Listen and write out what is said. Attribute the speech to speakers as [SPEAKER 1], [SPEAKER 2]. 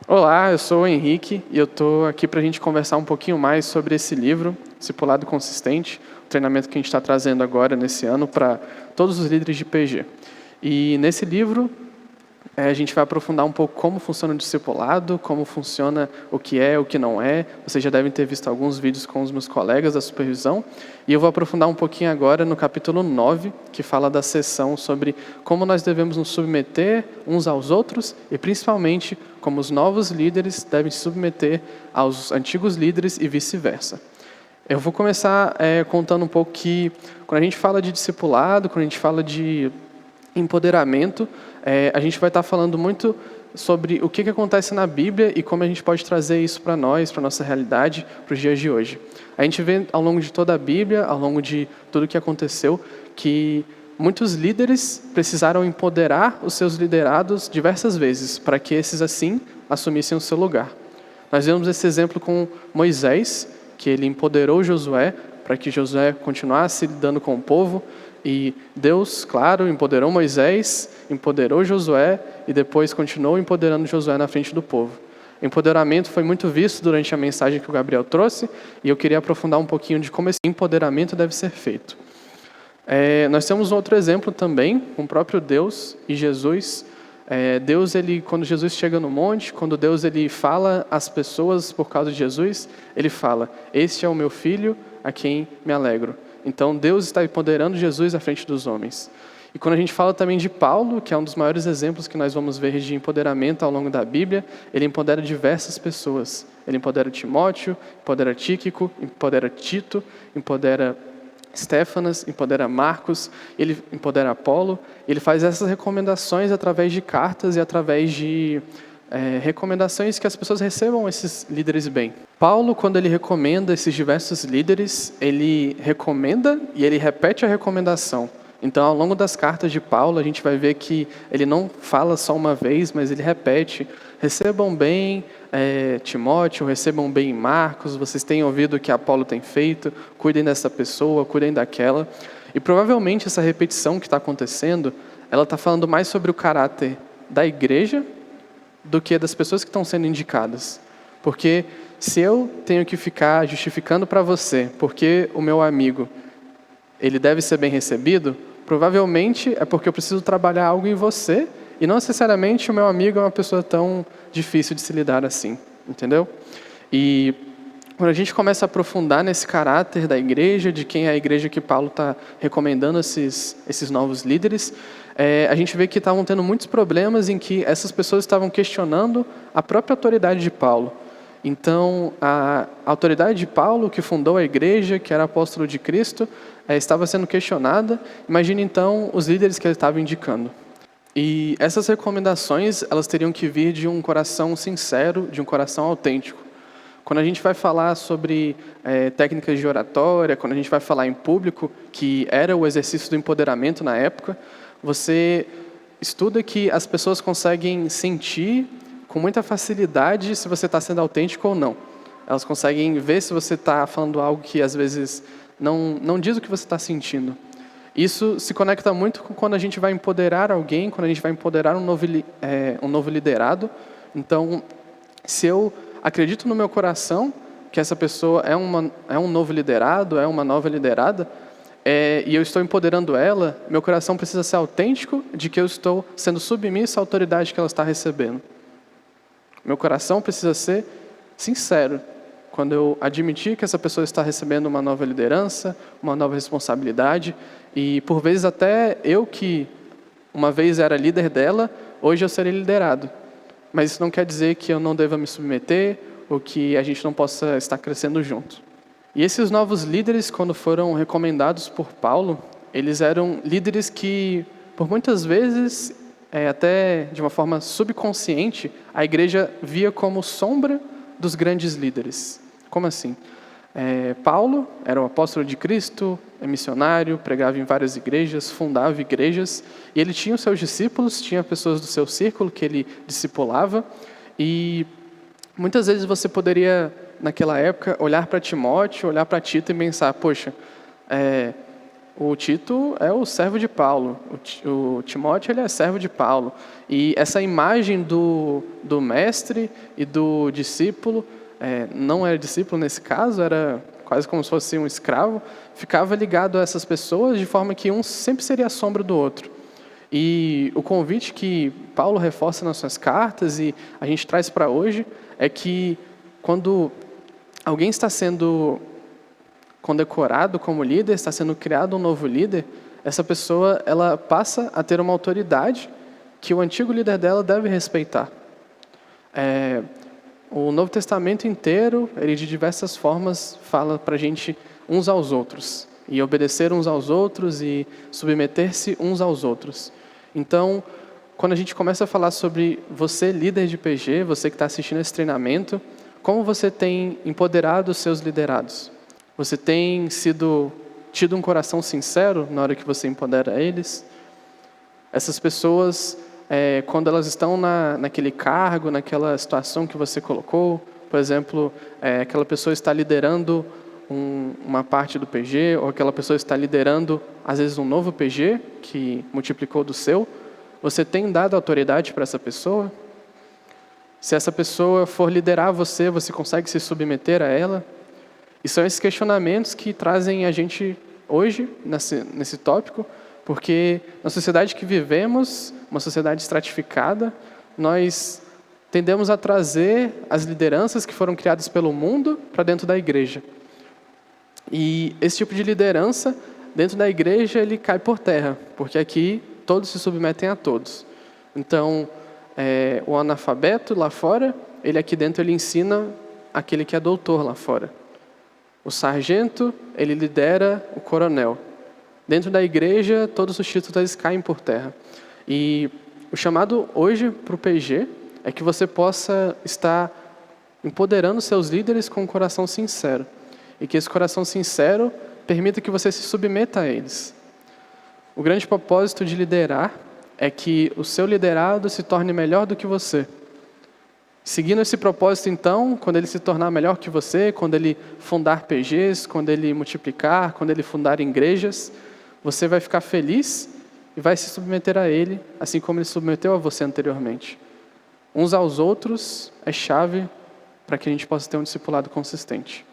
[SPEAKER 1] Olá, eu sou o Henrique e eu estou aqui para a gente conversar um pouquinho mais sobre esse livro, Discipulado Consistente, o treinamento que a gente está trazendo agora nesse ano para todos os líderes de PG. E nesse livro a gente vai aprofundar um pouco como funciona o discipulado, como funciona o que não é. Vocês já devem ter visto alguns vídeos com os meus colegas da supervisão. E eu vou aprofundar um pouquinho agora no capítulo 9, que fala da sessão sobre como nós devemos nos submeter uns aos outros e, principalmente, como os novos líderes devem se submeter aos antigos líderes e vice-versa. Eu vou começar contando um pouco que, quando a gente fala de discipulado, quando a gente fala de empoderamento, a gente vai estar falando muito sobre o que acontece na Bíblia e como a gente pode trazer isso para nós, para a nossa realidade, para os dias de hoje. A gente vê ao longo de toda a Bíblia, ao longo de tudo o que aconteceu, que muitos líderes precisaram empoderar os seus liderados diversas vezes, para que esses assim assumissem o seu lugar. Nós vemos esse exemplo com Moisés, que ele empoderou Josué, para que Josué continuasse lidando com o povo. E Deus, claro, empoderou Moisés, empoderou Josué e depois continuou empoderando Josué na frente do povo. O empoderamento foi muito visto durante a mensagem que o Gabriel trouxe e eu queria aprofundar um pouquinho de como esse empoderamento deve ser feito. Nós temos um outro exemplo também, com o próprio Deus e Jesus. Deus, quando Jesus chega no monte, quando Deus fala às pessoas por causa de Jesus, ele fala: "Este é o meu filho, a quem me alegro." Então, Deus está empoderando Jesus à frente dos homens. E quando a gente fala também de Paulo, que é um dos maiores exemplos que nós vamos ver de empoderamento ao longo da Bíblia, ele empodera diversas pessoas. Ele empodera Timóteo, empodera Tíquico, empodera Tito, empodera Estéfanas, empodera Marcos, ele empodera Apolo. Ele faz essas recomendações através de cartas e através de recomendações que as pessoas recebam esses líderes bem. Paulo, quando ele recomenda esses diversos líderes, ele recomenda e ele repete a recomendação. Então, ao longo das cartas de Paulo, a gente vai ver que ele não fala só uma vez, mas ele repete: recebam bem Timóteo, recebam bem Marcos, vocês têm ouvido o que Apolo tem feito, cuidem dessa pessoa, cuidem daquela. E provavelmente essa repetição que está acontecendo, ela está falando mais sobre o caráter da igreja do que das pessoas que estão sendo indicadas. Porque se eu tenho que ficar justificando para você porque o meu amigo ele deve ser bem recebido, provavelmente é porque eu preciso trabalhar algo em você e não necessariamente o meu amigo é uma pessoa tão difícil de se lidar assim, entendeu? E quando a gente começa a aprofundar nesse caráter da igreja, de quem é a igreja que Paulo está recomendando esses novos líderes, a gente vê que estavam tendo muitos problemas em que essas pessoas estavam questionando a própria autoridade de Paulo. Então, a autoridade de Paulo, que fundou a igreja, que era apóstolo de Cristo, estava sendo questionada. Imagine, então, os líderes que ele estava indicando. E essas recomendações, elas teriam que vir de um coração sincero, de um coração autêntico. Quando a gente vai falar sobre técnicas de oratória, quando a gente vai falar em público, que era o exercício do empoderamento na época, você estuda que as pessoas conseguem sentir com muita facilidade se você está sendo autêntico ou não. Elas conseguem ver se você está falando algo que às vezes não diz o que você está sentindo. Isso se conecta muito com quando a gente vai empoderar alguém, quando a gente vai empoderar um novo liderado. Então, se eu acredito no meu coração que essa pessoa é um novo liderado, é uma nova liderada, e eu estou empoderando ela, meu coração precisa ser autêntico de que eu estou sendo submisso à autoridade que ela está recebendo. Meu coração precisa ser sincero quando eu admitir que essa pessoa está recebendo uma nova liderança, uma nova responsabilidade, e por vezes até eu que uma vez era líder dela, hoje eu serei liderado. Mas isso não quer dizer que eu não deva me submeter ou que a gente não possa estar crescendo junto. E esses novos líderes, quando foram recomendados por Paulo, eles eram líderes que, por muitas vezes, até de uma forma subconsciente, a igreja via como sombra dos grandes líderes. Como assim? Paulo era o apóstolo de Cristo, é missionário, pregava em várias igrejas, fundava igrejas, e ele tinha os seus discípulos, tinha pessoas do seu círculo que ele discipulava, e muitas vezes você poderia, naquela época, olhar para Timóteo, olhar para Tito e pensar: poxa, O Tito é o servo de Paulo, o Timóteo ele é servo de Paulo. E essa imagem do mestre e do discípulo, não era discípulo nesse caso, era quase como se fosse um escravo, ficava ligado a essas pessoas de forma que um sempre seria a sombra do outro. E o convite que Paulo reforça nas suas cartas e a gente traz para hoje é que quando alguém está sendo condecorado como líder, está sendo criado um novo líder, essa pessoa ela passa a ter uma autoridade que o antigo líder dela deve respeitar. O Novo Testamento inteiro, ele de diversas formas fala para a gente uns aos outros, e obedecer uns aos outros e submeter-se uns aos outros. Então, quando a gente começa a falar sobre você, líder de PG, você que está assistindo esse treinamento, como você tem empoderado os seus liderados? Você tem tido um coração sincero na hora que você empodera eles? Essas pessoas, quando elas estão naquele cargo, naquela situação que você colocou, por exemplo, aquela pessoa está liderando uma parte do PG, ou aquela pessoa está liderando, às vezes, um novo PG, que multiplicou do seu, você tem dado autoridade para essa pessoa? Se essa pessoa for liderar você, você consegue se submeter a ela? E são esses questionamentos que trazem a gente hoje, nesse tópico, porque na sociedade que vivemos, uma sociedade estratificada, nós tendemos a trazer as lideranças que foram criadas pelo mundo para dentro da igreja. E esse tipo de liderança, dentro da igreja, ele cai por terra, porque aqui todos se submetem a todos. Então, o analfabeto lá fora, ele aqui dentro ele ensina aquele que é doutor lá fora. O sargento, ele lidera o coronel. Dentro da igreja, todos os títulos caem por terra. E o chamado hoje para o PG é que você possa estar empoderando seus líderes com um coração sincero. E que esse coração sincero permita que você se submeta a eles. O grande propósito de liderar é que o seu liderado se torne melhor do que você. Seguindo esse propósito, então, quando ele se tornar melhor que você, quando ele fundar PGs, quando ele multiplicar, quando ele fundar igrejas, você vai ficar feliz e vai se submeter a ele, assim como ele submeteu a você anteriormente. Uns aos outros é chave para que a gente possa ter um discipulado consistente.